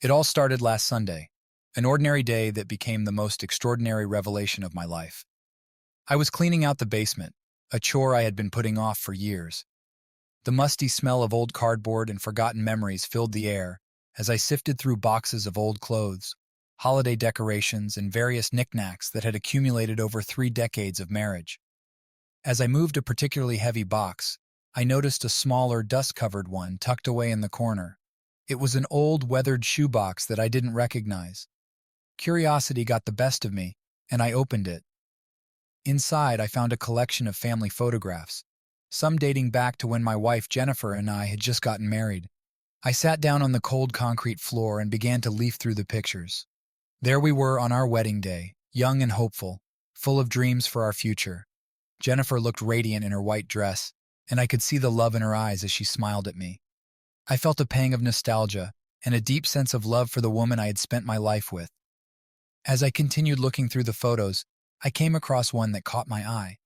It all started last Sunday, an ordinary day that became the most extraordinary revelation of my life. I was cleaning out the basement, a chore I had been putting off for years. The musty smell of old cardboard and forgotten memories filled the air as I sifted through boxes of old clothes, holiday decorations, and various knickknacks that had accumulated over 3 decades of marriage. As I moved a particularly heavy box, I noticed a smaller, dust-covered one tucked away in the corner. It was an old, weathered shoebox that I didn't recognize. Curiosity got the best of me, and I opened it. Inside, I found a collection of family photographs, some dating back to when my wife Jennifer and I had just gotten married. I sat down on the cold concrete floor and began to leaf through the pictures. There we were on our wedding day, young and hopeful, full of dreams for our future. Jennifer looked radiant in her white dress, and I could see the love in her eyes as she smiled at me. I felt a pang of nostalgia and a deep sense of love for the woman I had spent my life with. As I continued looking through the photos, I came across one that caught my eye.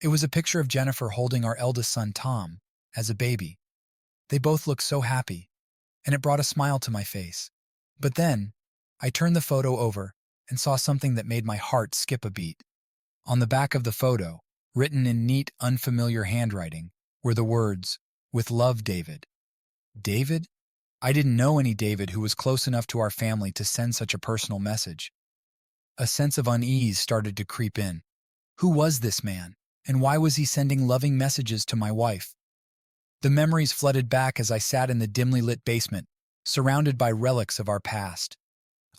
It was a picture of Jennifer holding our eldest son, Tom, as a baby. They both looked so happy, and it brought a smile to my face. But then, I turned the photo over and saw something that made my heart skip a beat. On the back of the photo, written in neat, unfamiliar handwriting, were the words, "With love, David." David? I didn't know any David who was close enough to our family to send such a personal message. A sense of unease started to creep in. Who was this man, and why was he sending loving messages to my wife? The memories flooded back as I sat in the dimly lit basement, surrounded by relics of our past.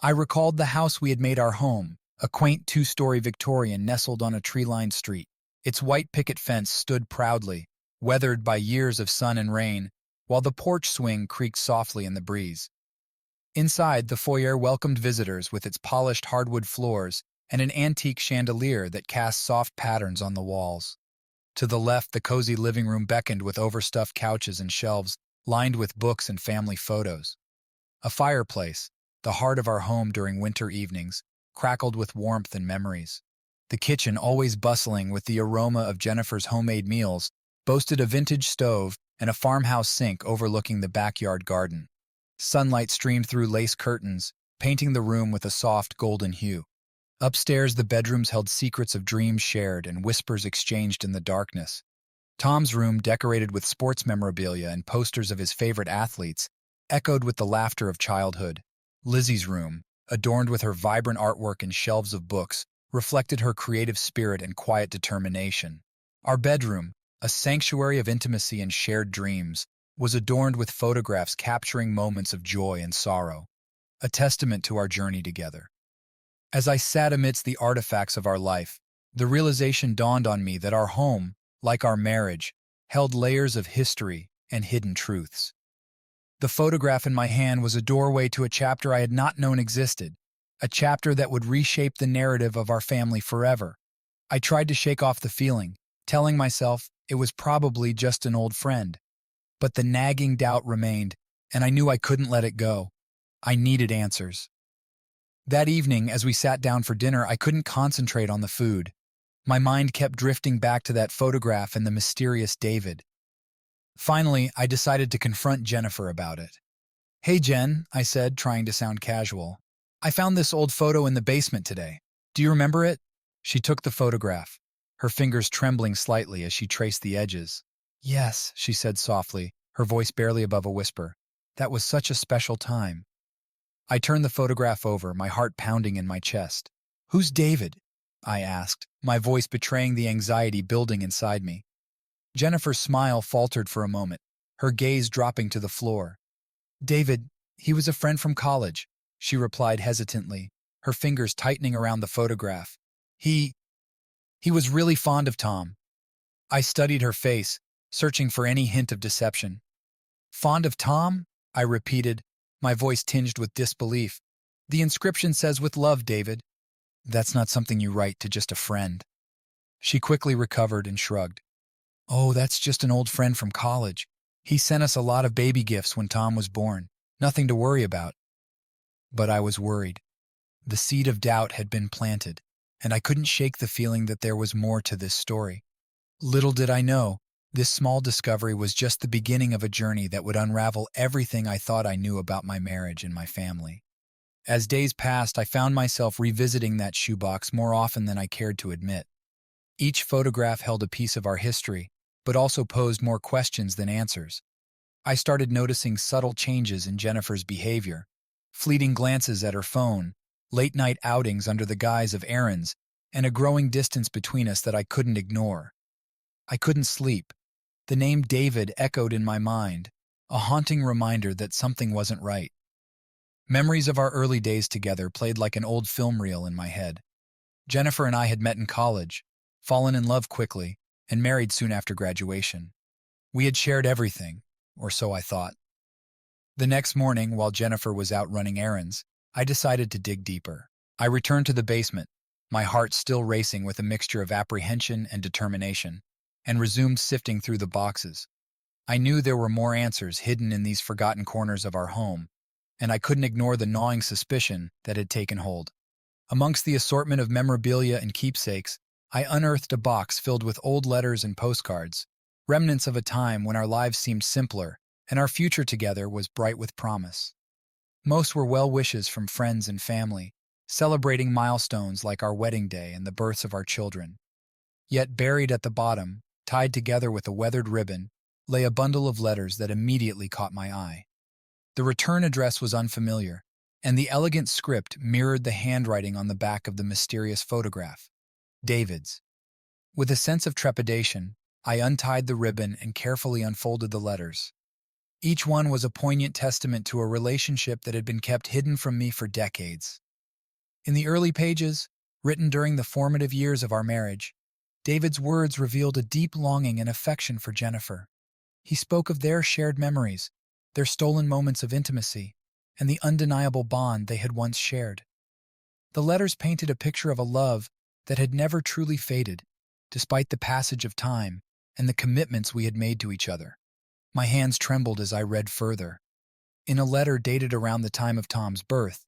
I recalled the house we had made our home, a quaint 2-story Victorian nestled on a tree-lined street. Its white picket fence stood proudly, weathered by years of sun and rain, while the porch swing creaked softly in the breeze. Inside, the foyer welcomed visitors with its polished hardwood floors and an antique chandelier that cast soft patterns on the walls. To the left, the cozy living room beckoned with overstuffed couches and shelves lined with books and family photos. A fireplace, the heart of our home during winter evenings, crackled with warmth and memories. The kitchen, always bustling with the aroma of Jennifer's homemade meals, boasted a vintage stove and a farmhouse sink overlooking the backyard garden. Sunlight streamed through lace curtains, painting the room with a soft golden hue. Upstairs, the bedrooms held secrets of dreams shared and whispers exchanged in the darkness. Tom's room, decorated with sports memorabilia and posters of his favorite athletes, echoed with the laughter of childhood. Lizzie's room, adorned with her vibrant artwork and shelves of books, reflected her creative spirit and quiet determination. Our bedroom, a sanctuary of intimacy and shared dreams, was adorned with photographs capturing moments of joy and sorrow, a testament to our journey together. As I sat amidst the artifacts of our life, the realization dawned on me that our home, like our marriage, held layers of history and hidden truths. The photograph in my hand was a doorway to a chapter I had not known existed, a chapter that would reshape the narrative of our family forever. I tried to shake off the feeling, telling myself it was probably just an old friend. But the nagging doubt remained, and I knew I couldn't let it go. I needed answers. That evening, as we sat down for dinner, I couldn't concentrate on the food. My mind kept drifting back to that photograph and the mysterious David. Finally, I decided to confront Jennifer about it. "Hey, Jen," I said, trying to sound casual. "I found this old photo in the basement today. Do you remember it?" She took the photograph, her fingers trembling slightly as she traced the edges. "Yes," she said softly, her voice barely above a whisper. "That was such a special time." I turned the photograph over, my heart pounding in my chest. "Who's David?" I asked, my voice betraying the anxiety building inside me. Jennifer's smile faltered for a moment, her gaze dropping to the floor. "David, he was a friend from college," she replied hesitantly, her fingers tightening around the photograph. He was really fond of Tom." I studied her face, searching for any hint of deception. "Fond of Tom?" I repeated, my voice tinged with disbelief. "The inscription says, 'With love, David.' That's not something you write to just a friend." She quickly recovered and shrugged. "Oh, that's just an old friend from college. He sent us a lot of baby gifts when Tom was born. Nothing to worry about." But I was worried. The seed of doubt had been planted, and I couldn't shake the feeling that there was more to this story. Little did I know, This small discovery was just the beginning of a journey that would unravel everything I thought I knew about my marriage and my family. As days passed, I found myself revisiting that shoebox more often than I cared to admit. Each photograph held a piece of our history, but also posed more questions than answers. I started noticing subtle changes in Jennifer's behavior, fleeting glances at her phone, late-night outings under the guise of errands, and a growing distance between us that I couldn't ignore. I couldn't sleep. The name David echoed in my mind, a haunting reminder that something wasn't right. Memories of our early days together played like an old film reel in my head. Jennifer and I had met in college, fallen in love quickly, and married soon after graduation. We had shared everything, or so I thought. The next morning, while Jennifer was out running errands, I decided to dig deeper. I returned to the basement, my heart still racing with a mixture of apprehension and determination, and resumed sifting through the boxes. I knew there were more answers hidden in these forgotten corners of our home, and I couldn't ignore the gnawing suspicion that had taken hold. Amongst the assortment of memorabilia and keepsakes, I unearthed a box filled with old letters and postcards, remnants of a time when our lives seemed simpler and our future together was bright with promise. Most were well wishes from friends and family, celebrating milestones like our wedding day and the births of our children. Yet buried at the bottom, tied together with a weathered ribbon, lay a bundle of letters that immediately caught my eye. The return address was unfamiliar, and the elegant script mirrored the handwriting on the back of the mysterious photograph, David's. With a sense of trepidation, I untied the ribbon and carefully unfolded the letters. Each one was a poignant testament to a relationship that had been kept hidden from me for decades. In the early pages, written during the formative years of our marriage, David's words revealed a deep longing and affection for Jennifer. He spoke of their shared memories, their stolen moments of intimacy, and the undeniable bond they had once shared. The letters painted a picture of a love that had never truly faded, despite the passage of time and the commitments we had made to each other. My hands trembled as I read further. In a letter dated around the time of Tom's birth,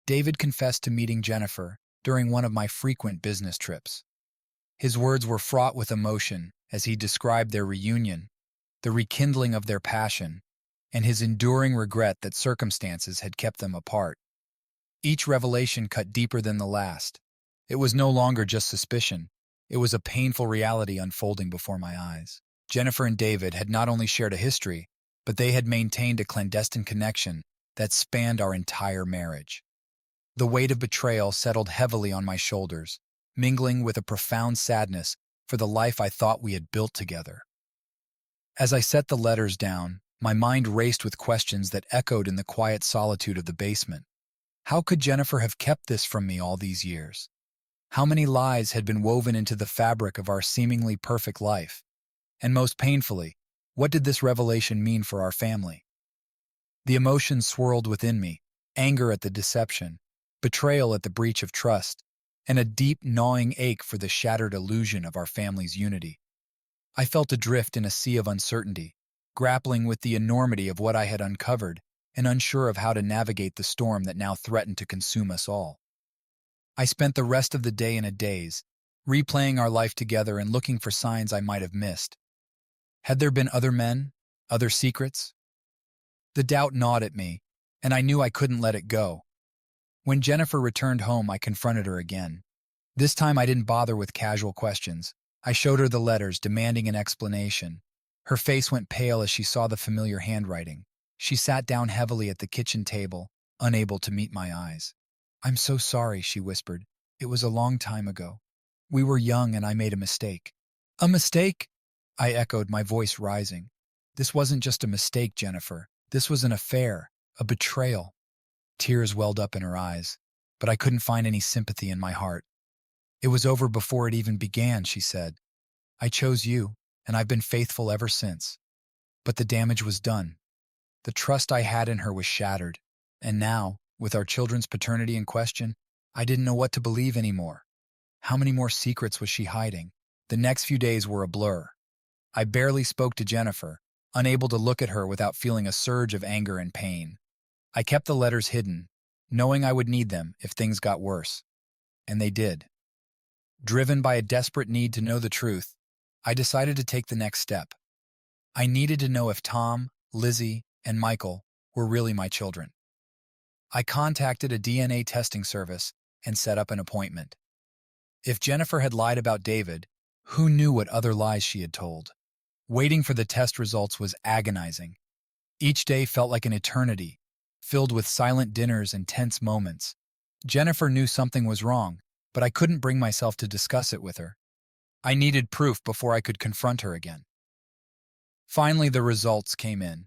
David confessed to meeting Jennifer during one of my frequent business trips. His words were fraught with emotion as he described their reunion, the rekindling of their passion, and his enduring regret that circumstances had kept them apart. Each revelation cut deeper than the last. It was no longer just suspicion. It was a painful reality unfolding before my eyes. Jennifer and David had not only shared a history, but they had maintained a clandestine connection that spanned our entire marriage. The weight of betrayal settled heavily on my shoulders, mingling with a profound sadness for the life I thought we had built together. As I set the letters down, my mind raced with questions that echoed in the quiet solitude of the basement. How could Jennifer have kept this from me all these years? How many lies had been woven into the fabric of our seemingly perfect life? And most painfully, what did this revelation mean for our family? The emotions swirled within me, anger at the deception, betrayal at the breach of trust, and a deep, gnawing ache for the shattered illusion of our family's unity. I felt adrift in a sea of uncertainty, grappling with the enormity of what I had uncovered and unsure of how to navigate the storm that now threatened to consume us all. I spent the rest of the day in a daze, replaying our life together and looking for signs I might have missed. Had there been other men, other secrets? The doubt gnawed at me, and I knew I couldn't let it go. When Jennifer returned home, I confronted her again. This time I didn't bother with casual questions. I showed her the letters, demanding an explanation. Her face went pale as she saw the familiar handwriting. She sat down heavily at the kitchen table, unable to meet my eyes. "I'm so sorry," she whispered. "It was a long time ago. We were young and I made a mistake." "A mistake?" I echoed, my voice rising. "This wasn't just a mistake, Jennifer. This was an affair, a betrayal." Tears welled up in her eyes, but I couldn't find any sympathy in my heart. "It was over before it even began," she said. "I chose you, and I've been faithful ever since. But the damage was done. The trust I had in her was shattered, and now, with our children's paternity in question, I didn't know what to believe anymore. How many more secrets was she hiding? The next few days were a blur. I barely spoke to Jennifer, unable to look at her without feeling a surge of anger and pain. I kept the letters hidden, knowing I would need them if things got worse. And they did. Driven by a desperate need to know the truth, I decided to take the next step. I needed to know if Tom, Lizzie, and Michael were really my children. I contacted a DNA testing service and set up an appointment. If Jennifer had lied about David, who knew what other lies she had told? Waiting for the test results was agonizing. Each day felt like an eternity, filled with silent dinners and tense moments. Jennifer knew something was wrong, but I couldn't bring myself to discuss it with her. I needed proof before I could confront her again. Finally, the results came in.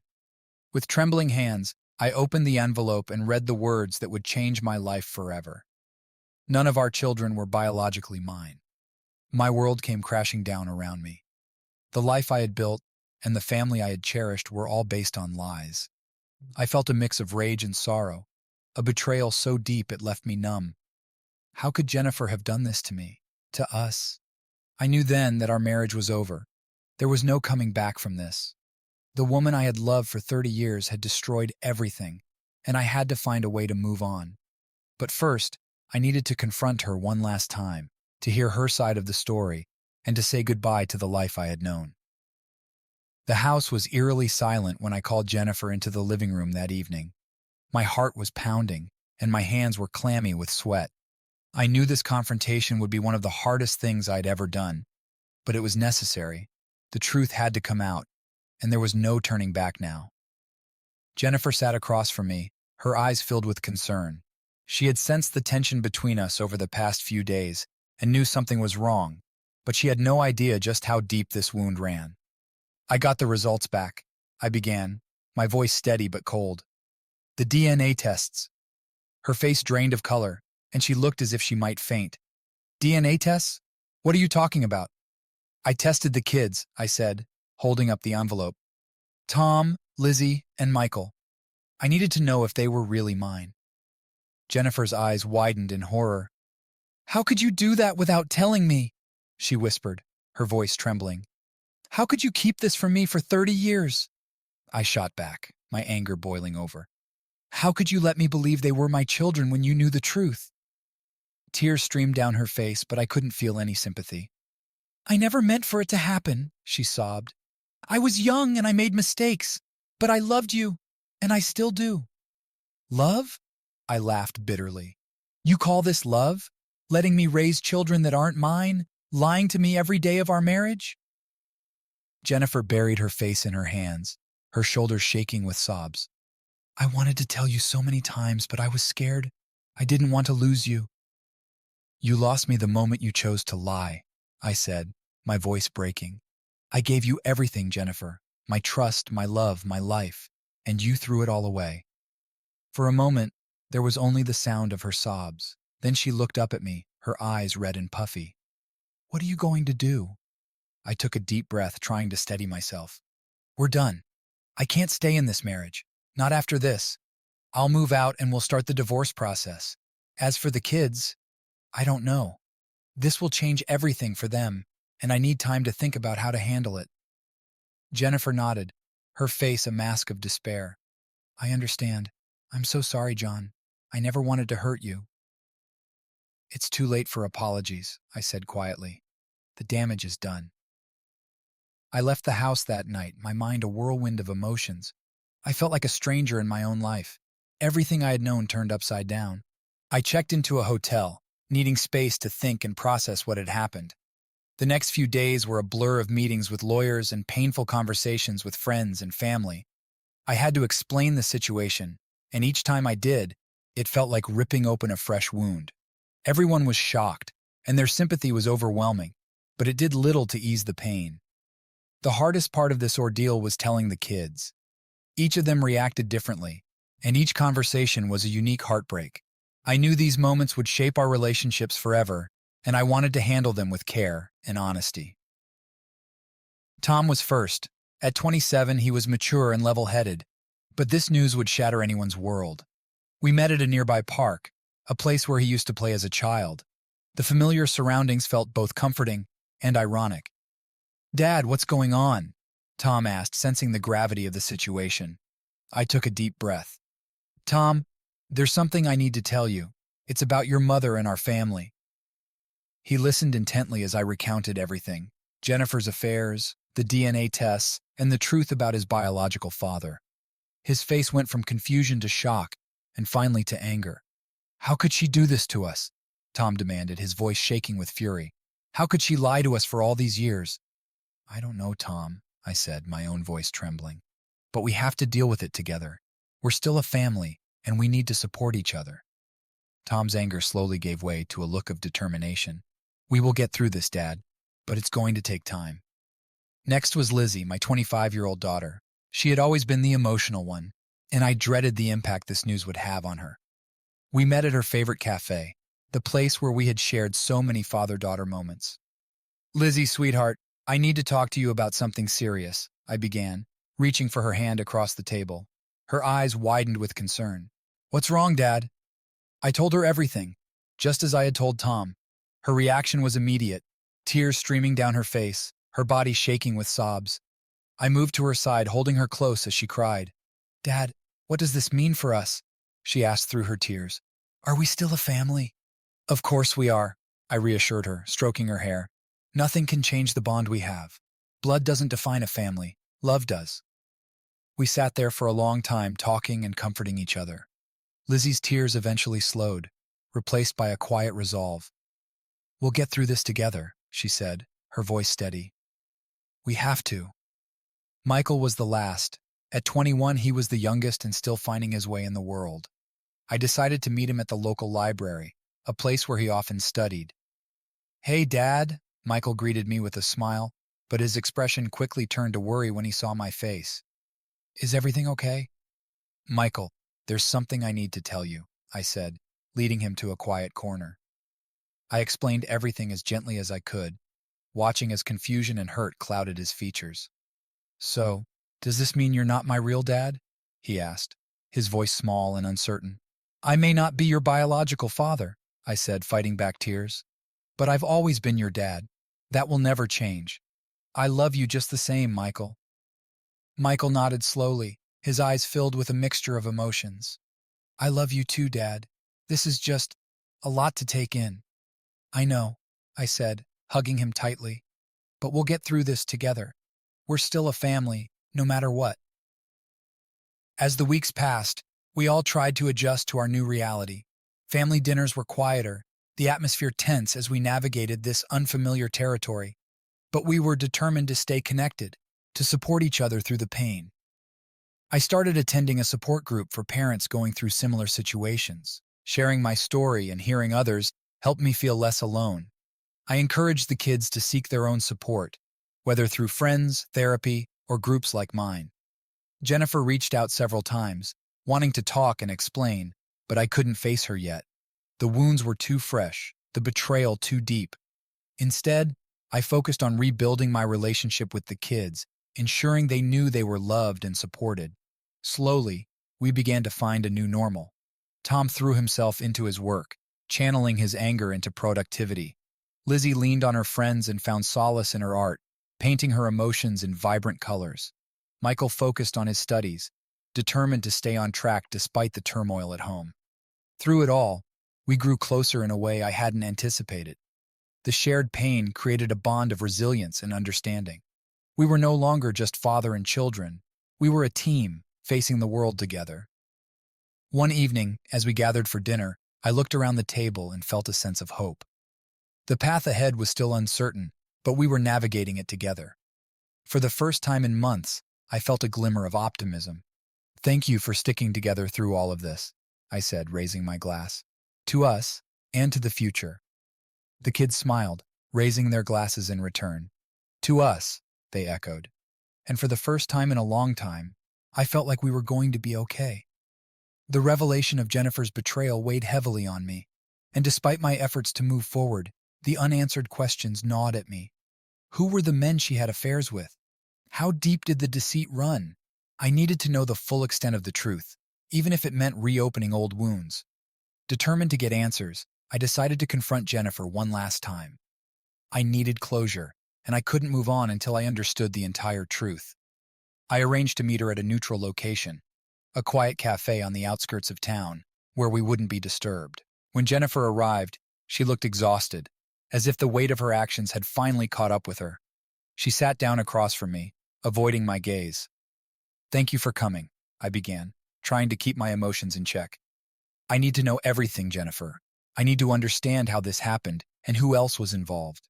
With trembling hands, I opened the envelope and read the words that would change my life forever. None of our children were biologically mine. My world came crashing down around me. The life I had built and the family I had cherished were all based on lies. I felt a mix of rage and sorrow, a betrayal so deep it left me numb. How could Jennifer have done this to me, to us? I knew then that our marriage was over. There was no coming back from this. The woman I had loved for 30 years had destroyed everything, and I had to find a way to move on. But first, I needed to confront her one last time, to hear her side of the story, and to say goodbye to the life I had known. The house was eerily silent when I called Jennifer into the living room that evening. My heart was pounding, and my hands were clammy with sweat. I knew this confrontation would be one of the hardest things I'd ever done, but it was necessary. The truth had to come out, and there was no turning back now. Jennifer sat across from me, her eyes filled with concern. She had sensed the tension between us over the past few days and knew something was wrong, but she had no idea just how deep this wound ran. I got the results back, I began, my voice steady but cold. The DNA tests. Her face drained of color, and she looked as if she might faint. DNA tests? What are you talking about? I tested the kids, I said, holding up the envelope. Tom, Lizzie, and Michael. I needed to know if they were really mine. Jennifer's eyes widened in horror. How could you do that without telling me? She whispered, her voice trembling. How could you keep this from me for 30 years? I shot back, my anger boiling over. How could you let me believe they were my children when you knew the truth? Tears streamed down her face, but I couldn't feel any sympathy. I never meant for it to happen, she sobbed. I was young and I made mistakes, but I loved you, and I still do. Love? I laughed bitterly. You call this love? Letting me raise children that aren't mine? Lying to me every day of our marriage? Jennifer buried her face in her hands, her shoulders shaking with sobs. I wanted to tell you so many times, but I was scared. I didn't want to lose you. You lost me the moment you chose to lie, I said, my voice breaking. I gave you everything, Jennifer, my trust, my love, my life, and you threw it all away. For a moment, there was only the sound of her sobs. Then she looked up at me, her eyes red and puffy. What are you going to do? I took a deep breath, trying to steady myself. We're done. I can't stay in this marriage. Not after this. I'll move out and we'll start the divorce process. As for the kids, I don't know. This will change everything for them, and I need time to think about how to handle it. Jennifer nodded, her face a mask of despair. I understand. I'm so sorry, John. I never wanted to hurt you. It's too late for apologies, I said quietly. The damage is done. I left the house that night, my mind a whirlwind of emotions. I felt like a stranger in my own life. Everything I had known turned upside down. I checked into a hotel, needing space to think and process what had happened. The next few days were a blur of meetings with lawyers and painful conversations with friends and family. I had to explain the situation, and each time I did, it felt like ripping open a fresh wound. Everyone was shocked, and their sympathy was overwhelming, but it did little to ease the pain. The hardest part of this ordeal was telling the kids. Each of them reacted differently, and each conversation was a unique heartbreak. I knew these moments would shape our relationships forever, and I wanted to handle them with care and honesty. Tom was first. At 27, he was mature and level-headed, but this news would shatter anyone's world. We met at a nearby park, a place where he used to play as a child. The familiar surroundings felt both comforting and ironic. Dad, what's going on? Tom asked, sensing the gravity of the situation. I took a deep breath. Tom, there's something I need to tell you. It's about your mother and our family. He listened intently as I recounted everything. Jennifer's affairs, the DNA tests, and the truth about his biological father. His face went from confusion to shock, and finally to anger. "How could she do this to us?" Tom demanded, his voice shaking with fury. "How could she lie to us for all these years?" "I don't know, Tom," I said, my own voice trembling. "But we have to deal with it together. We're still a family, and we need to support each other." Tom's anger slowly gave way to a look of determination. "We will get through this, Dad, but it's going to take time." Next was Lizzie, my 25-year-old daughter. She had always been the emotional one, and I dreaded the impact this news would have on her. We met at her favorite cafe, the place where we had shared so many father-daughter moments. "Lizzie, sweetheart, I need to talk to you about something serious," I began, reaching for her hand across the table. Her eyes widened with concern. "What's wrong, Dad?" I told her everything, just as I had told Tom. Her reaction was immediate, tears streaming down her face, her body shaking with sobs. I moved to her side, holding her close as she cried. "Dad, what does this mean for us?" she asked through her tears. "Are we still a family?" "Of course we are," I reassured her, stroking her hair. "Nothing can change the bond we have. Blood doesn't define a family. Love does." We sat there for a long time, talking and comforting each other. Lizzie's tears eventually slowed, replaced by a quiet resolve. "We'll get through this together," she said, her voice steady. "We have to." Michael was the last. At 21, he was the youngest and still finding his way in the world. I decided to meet him at the local library, a place where he often studied. "Hey, Dad," Michael greeted me with a smile, but his expression quickly turned to worry when he saw my face. "Is everything okay?" "Michael, there's something I need to tell you," I said, leading him to a quiet corner. I explained everything as gently as I could, watching as confusion and hurt clouded his features. "So, does this mean you're not my real dad?" he asked, his voice small and uncertain. "I may not be your biological father," I said, fighting back tears, "but I've always been your dad. That will never change. I love you just the same, Michael." Michael nodded slowly, his eyes filled with a mixture of emotions. "I love you too, Dad. This is just a lot to take in." "I know," I said, hugging him tightly, "but we'll get through this together. We're still a family, no matter what." As the weeks passed, we all tried to adjust to our new reality. Family dinners were quieter, the atmosphere tense as we navigated this unfamiliar territory. But we were determined to stay connected, to support each other through the pain. I started attending a support group for parents going through similar situations. Sharing my story and hearing others helped me feel less alone. I encouraged the kids to seek their own support, whether through friends, therapy, or groups like mine. Jennifer reached out several times, wanting to talk and explain, but I couldn't face her yet. The wounds were too fresh, the betrayal too deep. Instead, I focused on rebuilding my relationship with the kids, ensuring they knew they were loved and supported. Slowly, we began to find a new normal. Tom threw himself into his work, channeling his anger into productivity. Lizzie leaned on her friends and found solace in her art, painting her emotions in vibrant colors. Michael focused on his studies, determined to stay on track despite the turmoil at home. Through it all, we grew closer in a way I hadn't anticipated. The shared pain created a bond of resilience and understanding. We were no longer just father and children. We were a team, facing the world together. One evening, as we gathered for dinner, I looked around the table and felt a sense of hope. The path ahead was still uncertain, but we were navigating it together. For the first time in months, I felt a glimmer of optimism. "Thank you for sticking together through all of this," I said, raising my glass. "To us, and to the future." The kids smiled, raising their glasses in return. "To us," they echoed. And for the first time in a long time, I felt like we were going to be okay. The revelation of Jennifer's betrayal weighed heavily on me, and despite my efforts to move forward, the unanswered questions gnawed at me. Who were the men she had affairs with? How deep did the deceit run? I needed to know the full extent of the truth, even if it meant reopening old wounds. Determined to get answers, I decided to confront Jennifer one last time. I needed closure, and I couldn't move on until I understood the entire truth. I arranged to meet her at a neutral location, a quiet cafe on the outskirts of town, where we wouldn't be disturbed. When Jennifer arrived, she looked exhausted, as if the weight of her actions had finally caught up with her. She sat down across from me, avoiding my gaze. "Thank you for coming," I began, trying to keep my emotions in check. "I need to know everything, Jennifer. I need to understand how this happened and who else was involved."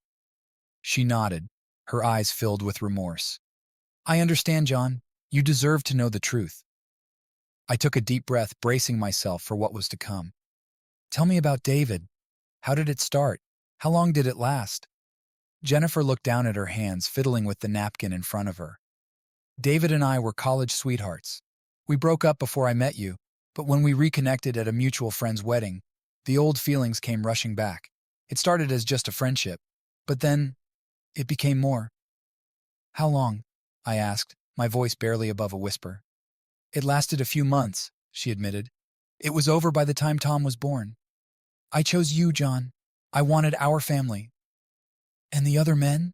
She nodded, her eyes filled with remorse. "I understand, John. You deserve to know the truth." I took a deep breath, bracing myself for what was to come. "Tell me about David. How did it start? How long did it last?" Jennifer looked down at her hands, fiddling with the napkin in front of her. "David and I were college sweethearts. We broke up before I met you, but when we reconnected at a mutual friend's wedding, the old feelings came rushing back. It started as just a friendship, but then it became more." "How long?" I asked, my voice barely above a whisper. "It lasted a few months," she admitted. "It was over by the time Tom was born. I chose you, John. I wanted our family." "And the other men?"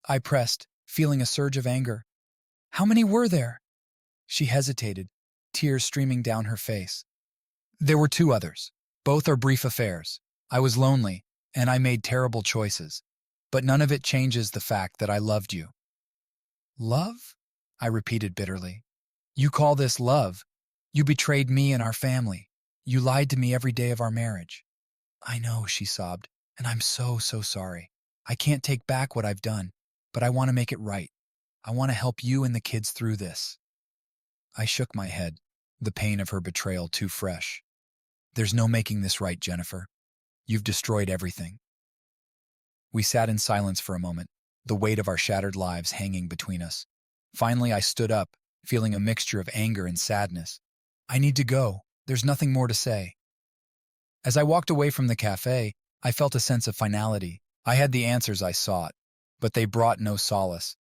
I pressed, feeling a surge of anger. "How many were there?" She hesitated, tears streaming down her face. "There were two others. Both are brief affairs. I was lonely, and I made terrible choices. But none of it changes the fact that I loved you." "Love?" I repeated bitterly. "You call this love? You betrayed me and our family. You lied to me every day of our marriage." "I know," she sobbed, "and I'm so sorry. I can't take back what I've done, but I want to make it right. I want to help you and the kids through this." I shook my head, the pain of her betrayal too fresh. "There's no making this right, Jennifer. You've destroyed everything." We sat in silence for a moment, the weight of our shattered lives hanging between us. Finally, I stood up, feeling a mixture of anger and sadness. "I need to go. There's nothing more to say." As I walked away from the cafe, I felt a sense of finality. I had the answers I sought, but they brought no solace.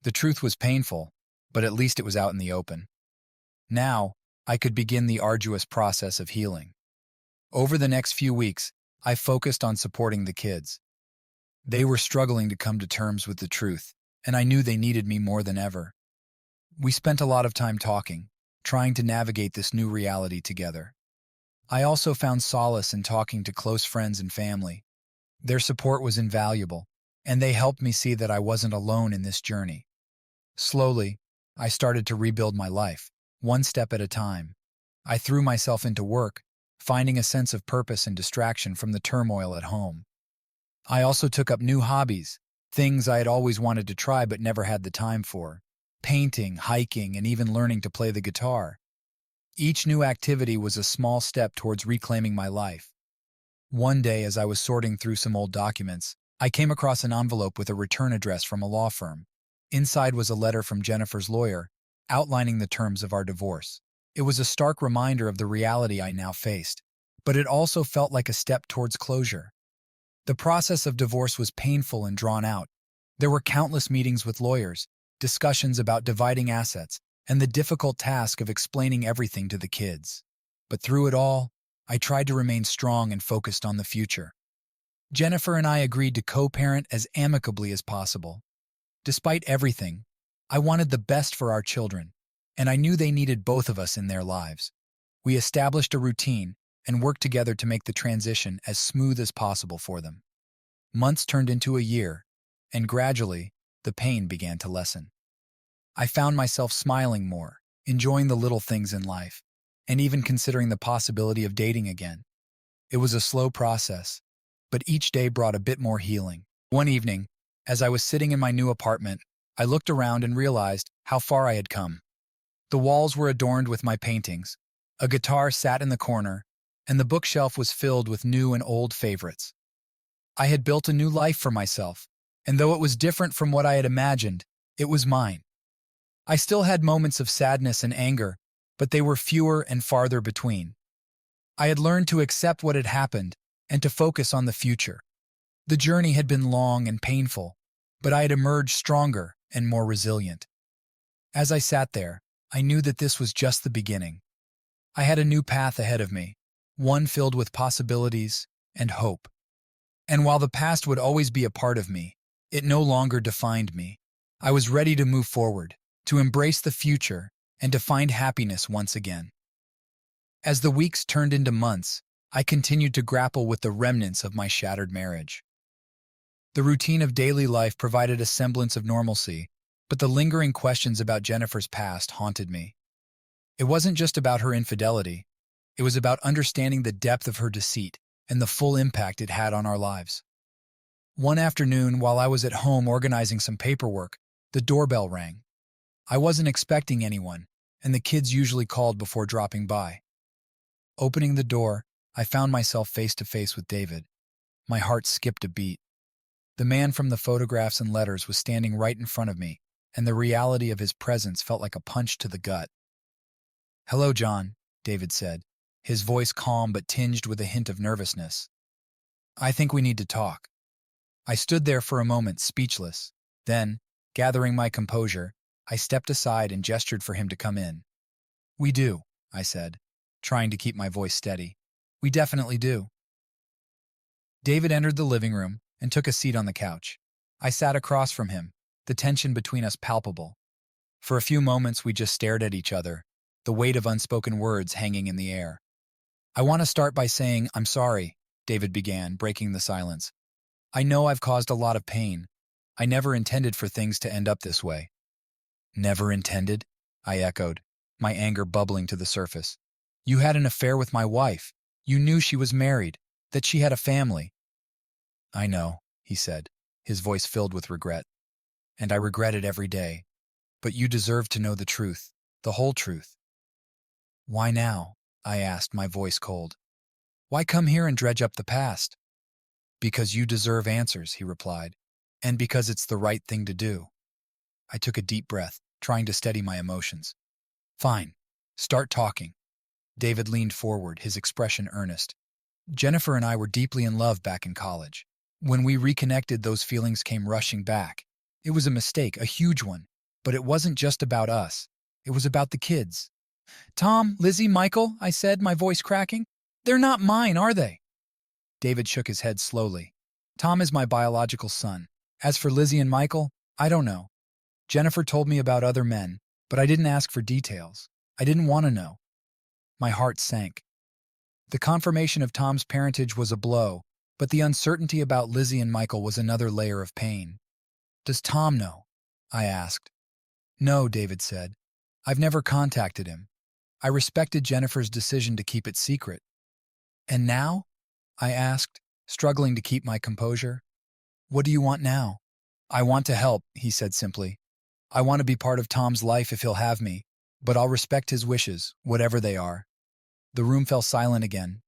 The truth was painful, but at least it was out in the open. Now, I could begin the arduous process of healing. Over the next few weeks, I focused on supporting the kids. They were struggling to come to terms with the truth, and I knew they needed me more than ever. We spent a lot of time talking, trying to navigate this new reality together. I also found solace in talking to close friends and family. Their support was invaluable, and they helped me see that I wasn't alone in this journey. Slowly, I started to rebuild my life, one step at a time. I threw myself into work, finding a sense of purpose and distraction from the turmoil at home. I also took up new hobbies, things I had always wanted to try but never had the time for: painting, hiking, and even learning to play the guitar. Each new activity was a small step towards reclaiming my life. One day, as I was sorting through some old documents, I came across an envelope with a return address from a law firm. Inside was a letter from Jennifer's lawyer, outlining the terms of our divorce. It was a stark reminder of the reality I now faced, but it also felt like a step towards closure. The process of divorce was painful and drawn out. There were countless meetings with lawyers, discussions about dividing assets, and the difficult task of explaining everything to the kids. But through it all, I tried to remain strong and focused on the future. Jennifer and I agreed to co-parent as amicably as possible. Despite everything, I wanted the best for our children, and I knew they needed both of us in their lives. We established a routine and worked together to make the transition as smooth as possible for them. Months turned into a year, and gradually, the pain began to lessen. I found myself smiling more, enjoying the little things in life, and even considering the possibility of dating again. It was a slow process, but each day brought a bit more healing. One evening, as I was sitting in my new apartment, I looked around and realized how far I had come. The walls were adorned with my paintings, a guitar sat in the corner, and the bookshelf was filled with new and old favorites. I had built a new life for myself, and though it was different from what I had imagined, it was mine. I still had moments of sadness and anger, but they were fewer and farther between. I had learned to accept what had happened and to focus on the future. The journey had been long and painful, but I had emerged stronger and more resilient. As I sat there, I knew that this was just the beginning. I had a new path ahead of me, one filled with possibilities and hope. And while the past would always be a part of me, it no longer defined me. I was ready to move forward, to embrace the future, and to find happiness once again. As the weeks turned into months, I continued to grapple with the remnants of my shattered marriage. The routine of daily life provided a semblance of normalcy, But the lingering questions about Jennifer's past haunted me. It wasn't just about her infidelity. It was about understanding the depth of her deceit and the full impact it had on our lives. One afternoon, while I was at home organizing some paperwork, the doorbell rang. I wasn't expecting anyone, and the kids usually called before dropping by. Opening the door, I found myself face to face with David. My heart skipped a beat. The man from the photographs and letters was standing right in front of me, and the reality of his presence felt like a punch to the gut. "Hello, John," David said, his voice calm but tinged with a hint of nervousness. "I think we need to talk." I stood there for a moment, speechless. Then, gathering my composure, I stepped aside and gestured for him to come in. "We do," I said, trying to keep my voice steady. "We definitely do." David entered the living room and took a seat on the couch. I sat across from him, the tension between us palpable. For a few moments, we just stared at each other, the weight of unspoken words hanging in the air. "I want to start by saying I'm sorry," David began, breaking the silence. "I know I've caused a lot of pain. I never intended for things to end up this way." "Never intended?" I echoed, my anger bubbling to the surface. "You had an affair with my wife. You knew she was married, that she had a family." "I know," he said, his voice filled with regret. "And I regret it every day. But you deserve to know the truth, the whole truth." "Why now?" I asked, my voice cold. "Why come here and dredge up the past?" "Because you deserve answers," he replied, "and because it's the right thing to do." I took a deep breath, trying to steady my emotions. "Fine. Start talking." David leaned forward, his expression earnest. "Jennifer and I were deeply in love back in college. When we reconnected, those feelings came rushing back. It was a mistake, a huge one. But it wasn't just about us. It was about the kids." "Tom, Lizzie, Michael," I said, my voice cracking. "They're not mine, are they?" David shook his head slowly. "Tom is my biological son. As for Lizzie and Michael, I don't know. Jennifer told me about other men, but I didn't ask for details. I didn't want to know." My heart sank. The confirmation of Tom's parentage was a blow, but the uncertainty about Lizzie and Michael was another layer of pain. "Does Tom know?" I asked. "No," David said. "I've never contacted him. I respected Jennifer's decision to keep it secret." "And now?" I asked, struggling to keep my composure. "What do you want now?" "I want to help," he said simply. "I want to be part of Tom's life if he'll have me, but I'll respect his wishes, whatever they are." The room fell silent again.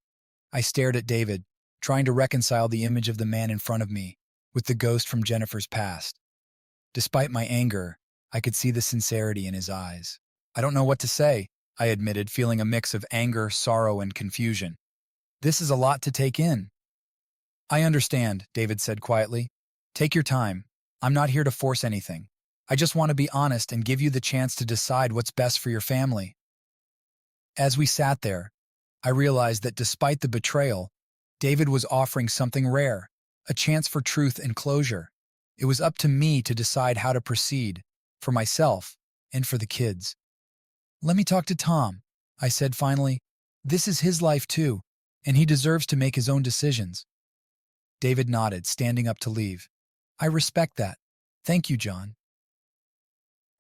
I stared at David, trying to reconcile the image of the man in front of me with the ghost from Jennifer's past. Despite my anger, I could see the sincerity in his eyes. "I don't know what to say," I admitted, feeling a mix of anger, sorrow, and confusion. "This is a lot to take in." "I understand," David said quietly. "Take your time. I'm not here to force anything. I just want to be honest and give you the chance to decide what's best for your family." As we sat there, I realized that despite the betrayal, David was offering something rare, a chance for truth and closure. It was up to me to decide how to proceed, for myself and for the kids. "Let me talk to Tom," I said finally. "This is his life too, and he deserves to make his own decisions." David nodded, standing up to leave. "I respect that. Thank you, John."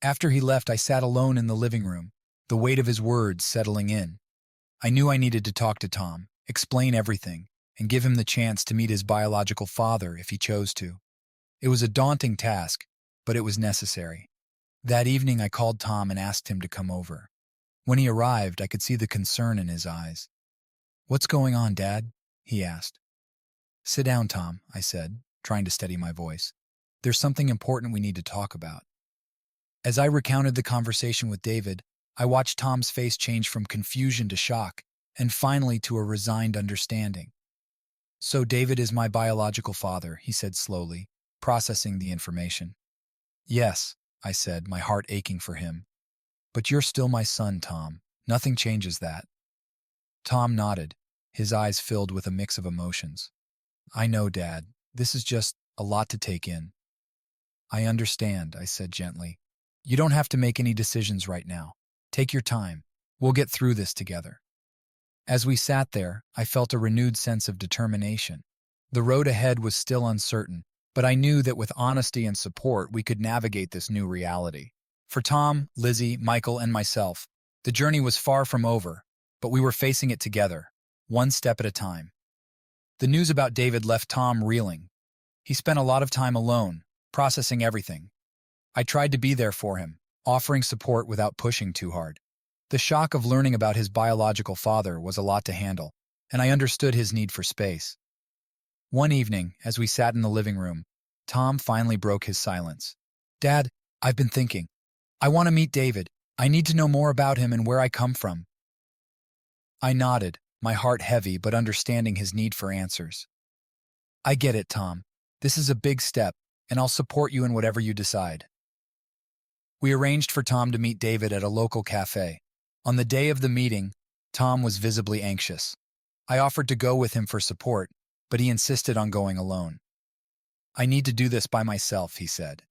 After he left, I sat alone in the living room, the weight of his words settling in. I knew I needed to talk to Tom, explain everything, and give him the chance to meet his biological father if he chose to. It was a daunting task, but it was necessary. That evening, I called Tom and asked him to come over. When he arrived, I could see the concern in his eyes. "What's going on, Dad?" he asked. "Sit down, Tom," I said, trying to steady my voice. "There's something important we need to talk about." As I recounted the conversation with David, I watched Tom's face change from confusion to shock, and finally to a resigned understanding. "So David is my biological father," he said slowly, processing the information. "Yes," I said, my heart aching for him. "But you're still my son, Tom. Nothing changes that." Tom nodded, his eyes filled with a mix of emotions. "I know, Dad. This is just a lot to take in." "I understand," I said gently. "You don't have to make any decisions right now. Take your time. We'll get through this together." As we sat there, I felt a renewed sense of determination. The road ahead was still uncertain, but I knew that with honesty and support, we could navigate this new reality. For Tom, Lizzie, Michael, and myself, the journey was far from over, but we were facing it together, one step at a time. The news about David left Tom reeling. He spent a lot of time alone, processing everything. I tried to be there for him, offering support without pushing too hard. The shock of learning about his biological father was a lot to handle, and I understood his need for space. One evening, as we sat in the living room, Tom finally broke his silence. "Dad, I've been thinking. I want to meet David. I need to know more about him and where I come from." I nodded, my heart heavy but understanding his need for answers. "I get it, Tom. This is a big step, and I'll support you in whatever you decide." We arranged for Tom to meet David at a local cafe. On the day of the meeting, Tom was visibly anxious. I offered to go with him for support, but he insisted on going alone. "I need to do this by myself," he said.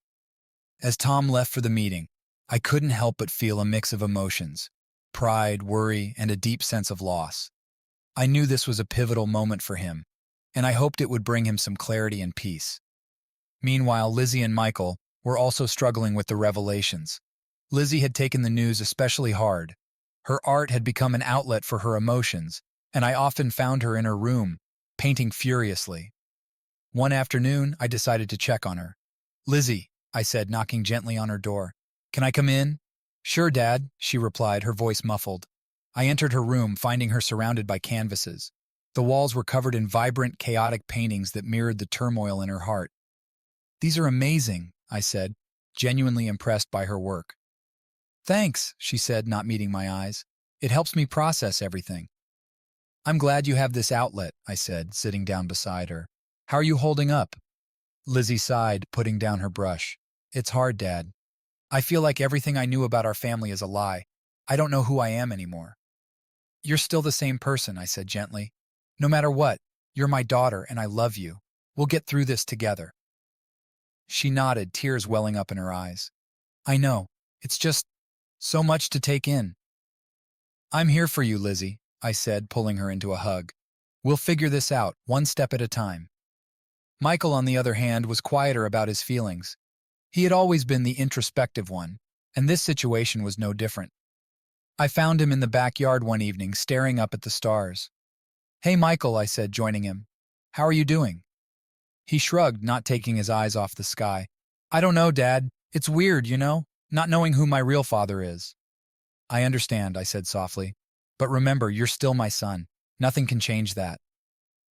As Tom left for the meeting, I couldn't help but feel a mix of emotions: pride, worry, and a deep sense of loss. I knew this was a pivotal moment for him, and I hoped it would bring him some clarity and peace. Meanwhile, Lizzie and Michael were also struggling with the revelations. Lizzie had taken the news especially hard. Her art had become an outlet for her emotions, and I often found her in her room, painting furiously. One afternoon, I decided to check on her. "Lizzie," I said, knocking gently on her door. "Can I come in?" "Sure, Dad," she replied, her voice muffled. I entered her room, finding her surrounded by canvases. The walls were covered in vibrant, chaotic paintings that mirrored the turmoil in her heart. "These are amazing," I said, genuinely impressed by her work. "Thanks," she said, not meeting my eyes. "It helps me process everything." "I'm glad you have this outlet," I said, sitting down beside her. "How are you holding up?" Lizzie sighed, putting down her brush. "It's hard, Dad. I feel like everything I knew about our family is a lie. I don't know who I am anymore." "You're still the same person," I said gently. "No matter what, you're my daughter and I love you. We'll get through this together." She nodded, tears welling up in her eyes. "I know. It's just so much to take in." "I'm here for you, Lizzie," I said, pulling her into a hug. "We'll figure this out, one step at a time." Michael, on the other hand, was quieter about his feelings. He had always been the introspective one, and this situation was no different. I found him in the backyard one evening, staring up at the stars. "Hey, Michael," I said, joining him. "How are you doing?" He shrugged, not taking his eyes off the sky. "I don't know, Dad. It's weird, not knowing who my real father is." "I understand," I said softly. "But remember, you're still my son. Nothing can change that."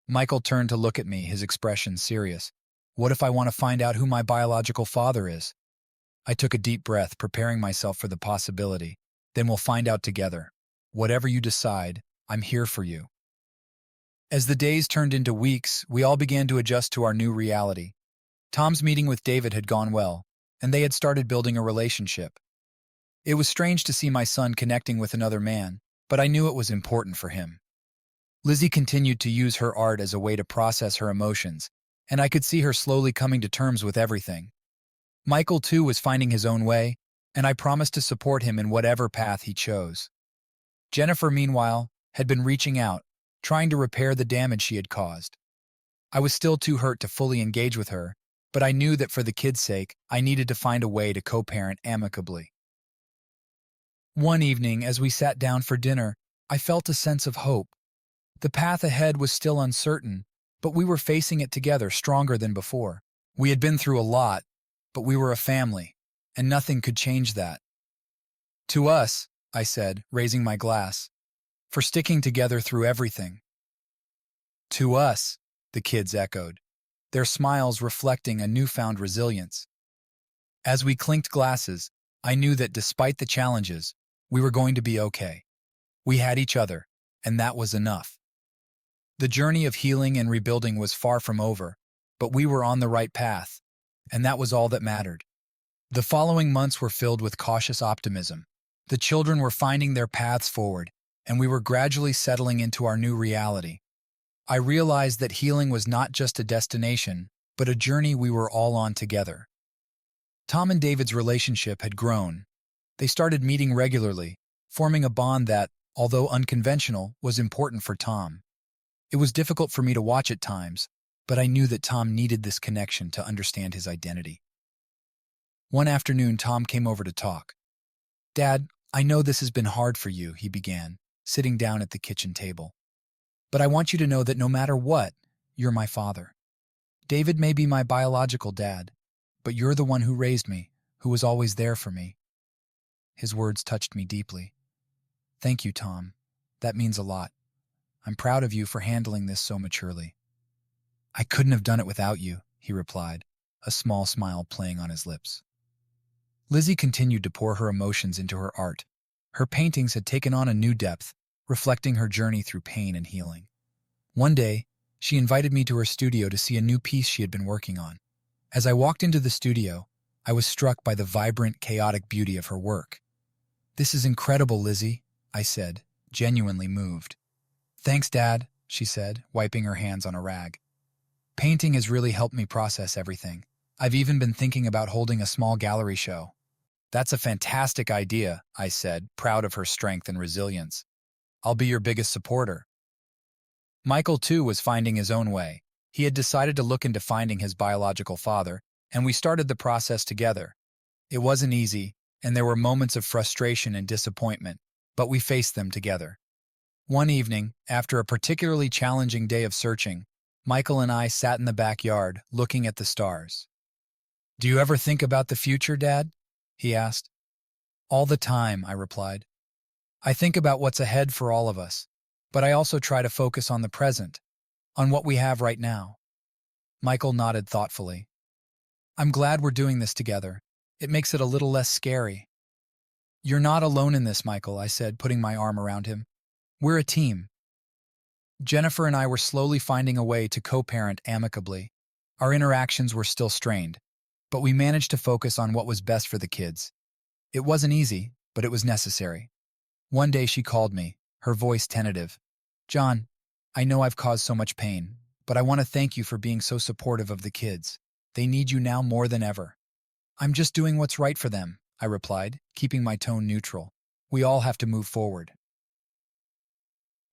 Michael turned to look at me, his expression serious. "What if I want to find out who my biological father is?" I took a deep breath, preparing myself for the possibility. "Then we'll find out together. Whatever you decide, I'm here for you." As the days turned into weeks, we all began to adjust to our new reality. Tom's meeting with David had gone well, and they had started building a relationship. It was strange to see my son connecting with another man, but I knew it was important for him. Lizzie continued to use her art as a way to process her emotions, and I could see her slowly coming to terms with everything. Michael, too, was finding his own way, and I promised to support him in whatever path he chose. Jennifer, meanwhile, had been reaching out, trying to repair the damage she had caused. I was still too hurt to fully engage with her, but I knew that for the kids' sake, I needed to find a way to co-parent amicably. One evening, as we sat down for dinner, I felt a sense of hope. The path ahead was still uncertain, but we were facing it together, stronger than before. We had been through a lot, but we were a family, and nothing could change that. "To us," I said, raising my glass, "for sticking together through everything." "To us," the kids echoed, their smiles reflecting a newfound resilience. As we clinked glasses, I knew that despite the challenges, we were going to be okay. We had each other, and that was enough. The journey of healing and rebuilding was far from over, but we were on the right path, and that was all that mattered. The following months were filled with cautious optimism. The children were finding their paths forward, and we were gradually settling into our new reality. I realized that healing was not just a destination, but a journey we were all on together. Tom and David's relationship had grown. They started meeting regularly, forming a bond that, although unconventional, was important for Tom. It was difficult for me to watch at times, but I knew that Tom needed this connection to understand his identity. One afternoon, Tom came over to talk. "Dad, I know this has been hard for you," he began, sitting down at the kitchen table. "But I want you to know that no matter what, you're my father. David may be my biological dad, but you're the one who raised me, who was always there for me." His words touched me deeply. "Thank you, Tom. That means a lot. I'm proud of you for handling this so maturely." "I couldn't have done it without you," he replied, a small smile playing on his lips. Lizzie continued to pour her emotions into her art. Her paintings had taken on a new depth, reflecting her journey through pain and healing. One day, she invited me to her studio to see a new piece she had been working on. As I walked into the studio, I was struck by the vibrant, chaotic beauty of her work. "This is incredible, Lizzie," I said, genuinely moved. "Thanks, Dad," she said, wiping her hands on a rag. "Painting has really helped me process everything. I've even been thinking about holding a small gallery show." "That's a fantastic idea," I said, proud of her strength and resilience. "I'll be your biggest supporter." Michael, too, was finding his own way. He had decided to look into finding his biological father, and we started the process together. It wasn't easy, and there were moments of frustration and disappointment, but we faced them together. One evening, after a particularly challenging day of searching, Michael and I sat in the backyard, looking at the stars. "Do you ever think about the future, Dad?" he asked. "All the time," I replied. "I think about what's ahead for all of us, but I also try to focus on the present, on what we have right now." Michael nodded thoughtfully. "I'm glad we're doing this together. It makes it a little less scary." "You're not alone in this, Michael," I said, putting my arm around him. "We're a team." Jennifer and I were slowly finding a way to co-parent amicably. Our interactions were still strained, but we managed to focus on what was best for the kids. It wasn't easy, but it was necessary. One day she called me, her voice tentative. "John, I know I've caused so much pain, but I want to thank you for being so supportive of the kids. They need you now more than ever." "I'm just doing what's right for them," I replied, keeping my tone neutral. "We all have to move forward."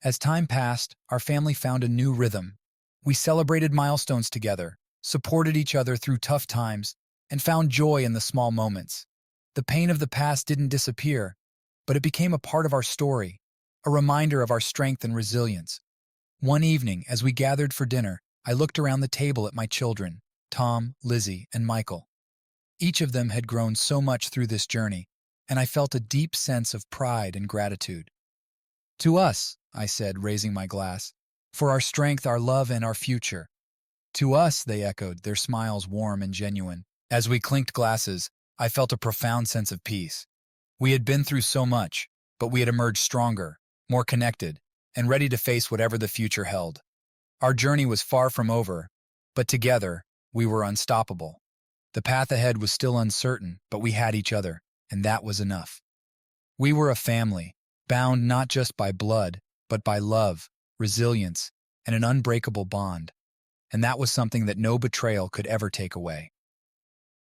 As time passed, our family found a new rhythm. We celebrated milestones together, supported each other through tough times, and found joy in the small moments. The pain of the past didn't disappear, but it became a part of our story, a reminder of our strength and resilience. One evening, as we gathered for dinner, I looked around the table at my children, Tom, Lizzie, and Michael. Each of them had grown so much through this journey, and I felt a deep sense of pride and gratitude. "To us," I said, raising my glass, "for our strength, our love, and our future." "To us," they echoed, their smiles warm and genuine. As we clinked glasses, I felt a profound sense of peace. We had been through so much, but we had emerged stronger, more connected, and ready to face whatever the future held. Our journey was far from over, but together, we were unstoppable. The path ahead was still uncertain, but we had each other, and that was enough. We were a family, bound not just by blood, but by love, resilience, and an unbreakable bond. And that was something that no betrayal could ever take away.